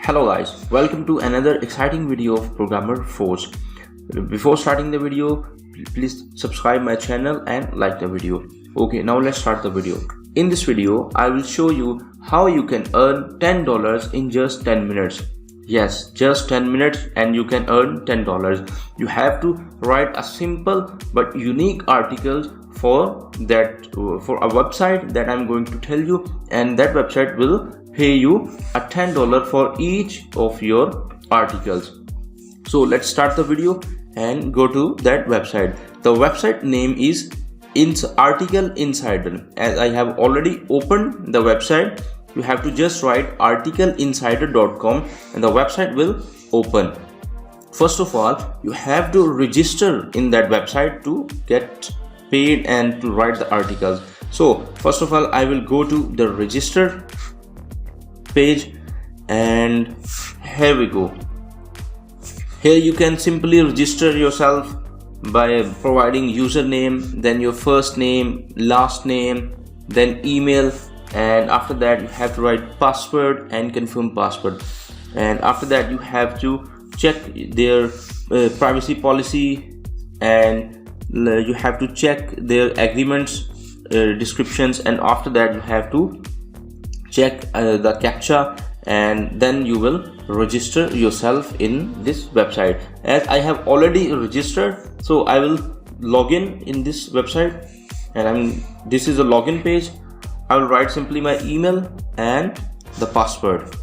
Hello guys, welcome to another exciting video of Programmer Force. Before starting the video, please subscribe my channel and like the video. Okay, now let's start the video. In this video, I will show you how you can earn $10 in just 10 minutes. Yes, just 10 minutes and you can earn $10. You have to write a simple but unique article for a website that I'm going to tell you, and that website will pay you a $10 for each of your articles. So let's start the video and go to that website. The website name is Article Insider. As I have already opened the website, you have to just write articleinsider.com and the website will open. First of all, you have to register in that website to get paid and to write the articles. So first of all, I will go to the register page, and here we go. Here you can simply register yourself by providing username, then your first name, last name, then email, and after that you have to write password and confirm password, and after that you have to check their privacy policy, and you have to check their agreements descriptions, and after that you have to check the captcha, and then you will register yourself in this website. As I have already registered, so I will log in this website, and this is a login page. I will write simply my email and the password.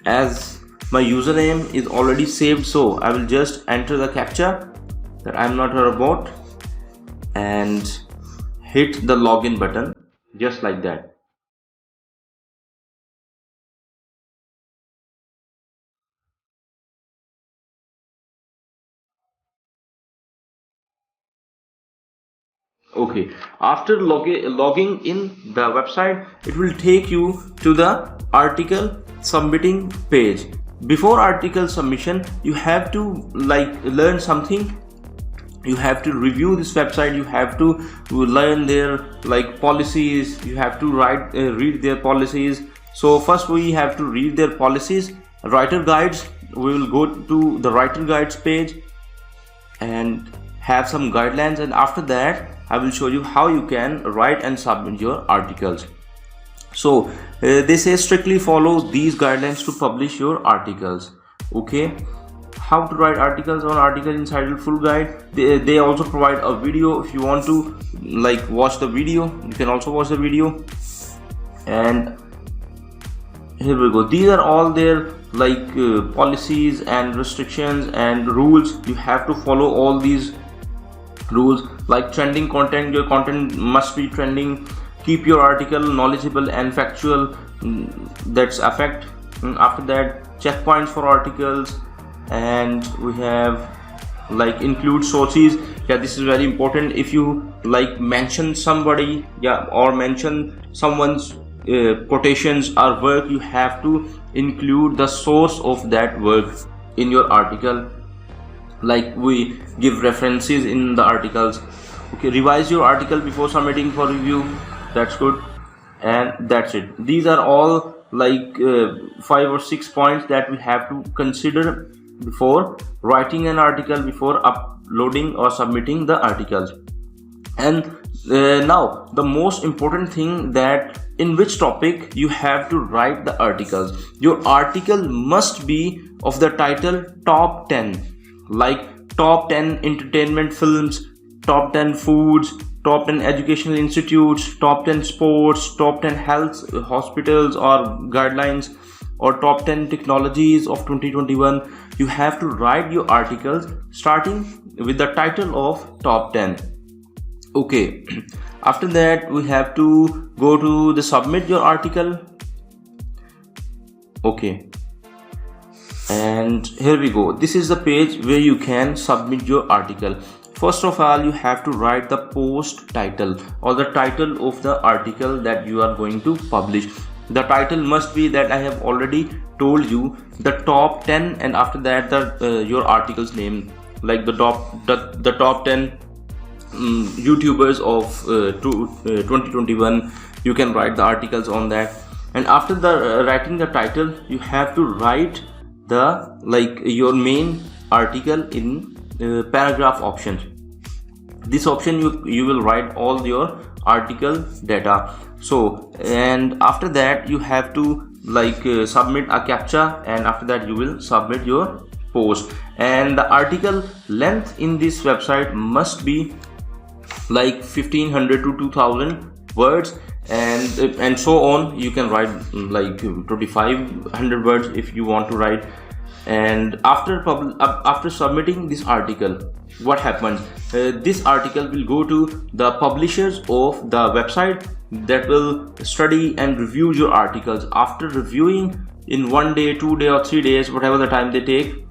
As my username is already saved, so I will just enter the captcha that I'm not a robot and hit the login button, just like that. Okay, after logging in the website, it will take you to the article submitting page. Before article submission, you have to learn something. You have to review this website, you have to learn their policies, you have to read their policies. So first we have to read their policies. Writer guides, we will go to the writer guides page and have some guidelines, and after that I will show you how you can write and submit your articles. So they say strictly follow these guidelines to publish your articles. Okay, how to write articles on Article Insider full guide. They also provide a video. If you want to watch the video, you can also watch the video. And here we go. These are all their policies and restrictions and rules. You have to follow all these rules. Like trending content, your content must be trending. Keep your article knowledgeable and factual. That's affect. After that, checkpoints for articles, and we have include sources. Yeah, this is very important. If you mention somebody, or mention someone's quotations or work, you have to include the source of that work in your article. We give references in the articles. Okay, revise your article before submitting for review. That's good, and that's it. These are all 5 or 6 points that we have to consider before writing an article, before uploading or submitting the articles. And now the most important thing, that in which topic you have to write the articles. Your article must be of the title top 10, top 10 entertainment films, top 10 foods, top 10 educational institutes, top 10 sports, top 10 health hospitals or guidelines, or top 10 technologies of 2021. You have to write your articles starting with the title of top 10. Okay, after that we have to go to the submit your article. Okay, and here we go. This is the page where you can submit your article. First of all, you have to write the post title, or the title of the article that you are going to publish. The title must be that I have already told you, the top 10, and after that your article's name, the top 10 YouTubers of 2021. You can write the articles on that. And after the writing the title, you have to write the your main article in paragraph options. This option you will write all your article data. So, and after that you have to submit a captcha, and after that you will submit your post. And the article length in this website must be 1500 to 2000 words, and so on. You can write 2500 words if you want to write. And after submitting this article, what happens, this article will go to the publishers of the website that will study and review your articles. After reviewing in 1 day, 2 day or 3 days, whatever the time they take,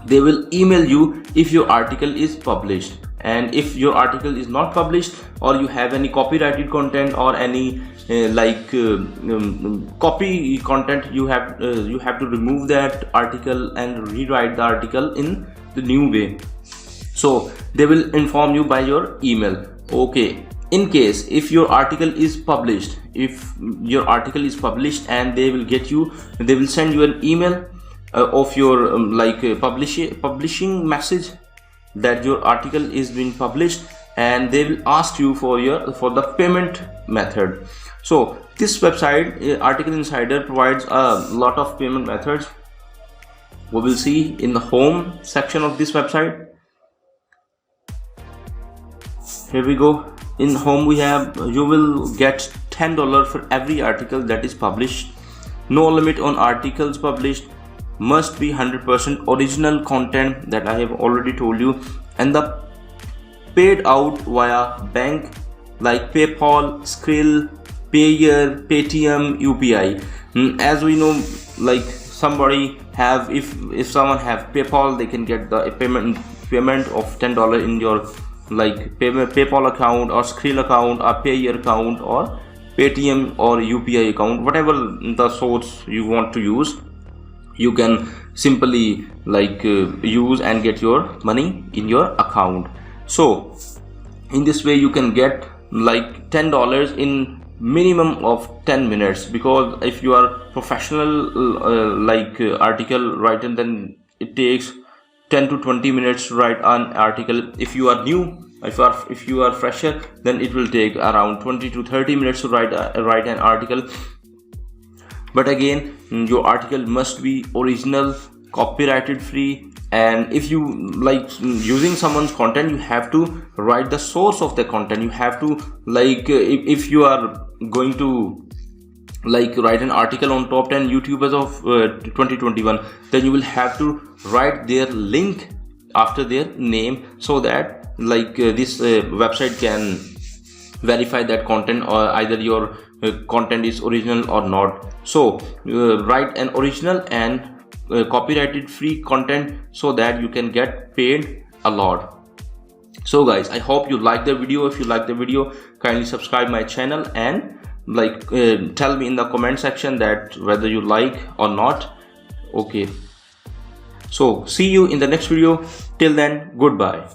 they will email you if your article is published. And if your article is not published, or you have any copyrighted content or any copy content, you have to remove that article and rewrite the article in the new way. So they will inform you by your email. Okay, in case if your article is published, and they will send you an email of your publishing message that your article is being published, and they will ask you for the payment method. So this website, Article Insider, provides a lot of payment methods. We will see in the home section of this website. Here we go. In home we have, you will get $10 for every article that is published. No limit on articles published. Must be 100% original content, that I have already told you. And the paid out via bank like PayPal, Skrill, Payeer, Paytm, UPI. As we know, somebody have, if someone have PayPal, they can get the payment of $10 in your PayPal account or Skrill account or Payeer account or Paytm or UPI account, whatever the source you want to use. You can simply use and get your money in your account. So in this way you can get $10 in minimum of 10 minutes, because if you are professional article writer, then it takes 10 to 20 minutes to write an article. If you are new, if you are fresher, then it will take around 20 to 30 minutes to write an article. But again, your article must be original, copyrighted free, and if you using someone's content, you have to write the source of the content. You have to if you are going to write an article on top 10 YouTubers of 2021, then you will have to write their link after their name, so that this website can verify that content, or either your content is original or not. So write an original and copyrighted free content, so that you can get paid a lot. So guys, I hope you like the video. If you like the video, kindly subscribe my channel, and tell me in the comment section that whether you like or not. Okay, so see you in the next video. Till then, goodbye.